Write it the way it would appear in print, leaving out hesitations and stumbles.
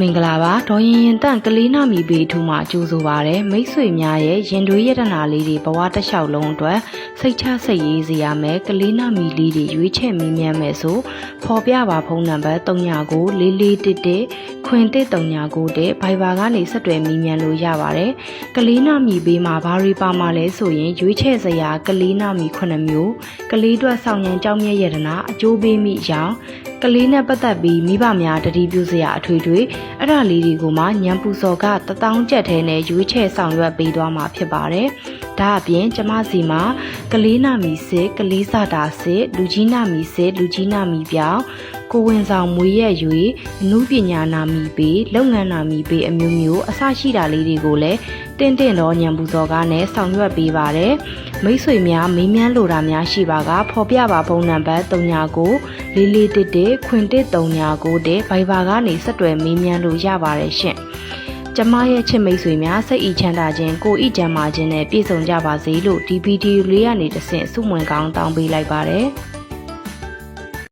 မင်္ဂလာပါဒေါ်ရင်တန့်ကလေးနာမီဘေးထူမှာကြိုးဆိုပါရယ်မိတ်ဆွေများရဲ့ရင်တွေးရတနာလေးတွေဘဝတစ်လျှောက်လုံးအတွက်စိတ်ချစိတ်ရေးစေရမယ်ကလေးနာမီလေးတွေရွေးချယ်မင်းမြန်းမယ်ဆိုဖော်ပြပါဖုန်းနံပါတ်399411ခွင်1339တဲ့ဘိုင်ဘာကနေဆက်သွယ်မင်းမြန်းလို့ရပါတယ်ကလေးနာမီဘေးမှာဘာတွေပါမှာလဲဆိုရင်ရွေးချယ်စရာကလေးနာမီ9မျိုးကလေးအတွက်ဆောင်ရန်ကြောင်းမြဲရတနာအကျိုးပေးမိကြောင်းကလေးနဲ့ပတ်သက်ပြီးမိဘများတတိပြုစရာအထွေထွေအဲ့ဒါလေးတွေကိုမှညံပူစော်က1000ကျပ်ထဲနဲ့ရွေးချယ်ဆောင်ရွက်ပေးသွားမှာဖြစ်ပါတယ်။ဒါအပြင်ကျမစီမှာကလေးနာမီစစ်ကလေးစတာစစ်လူကြီးနာမီစစ်လူကြီးနာမီပြောင်းကိုဝင်ဆောင်မွေရက်၍အမှုပညာနာမီပေးလုပ်ငန်းနာမီပေးအမျိုးမျိုးအစရှိတာလေးတွေကိုလည်းတင့်တော့ညံပူစော်ကနဲ့ဆောင်ရွက်ပေးပါတယ်။မိတ်ဆွေများမေးမြန်းလိုတာများရှိပါကဖော်ပြပါဖုန်းနံပါတ်399411ခွင်1339တဲ့ဘိုင်ဘာကနေဆက်သွယ်မေးမြန်းလို့ရပါတယ်ရှင်။ကျမရဲ့ချစ်မိတ်ဆွေများစိတ်ဤချမ်းသာခြင်းကိုဤကျမ်းမာခြင်းနဲ့ပြည့်စုံကြပါစေလို့ဒီဗီဒီယိုလေးကနေတဆင့်ဆုမွန်ကောင်းတောင်းပေးလိုက်ပါတယ်။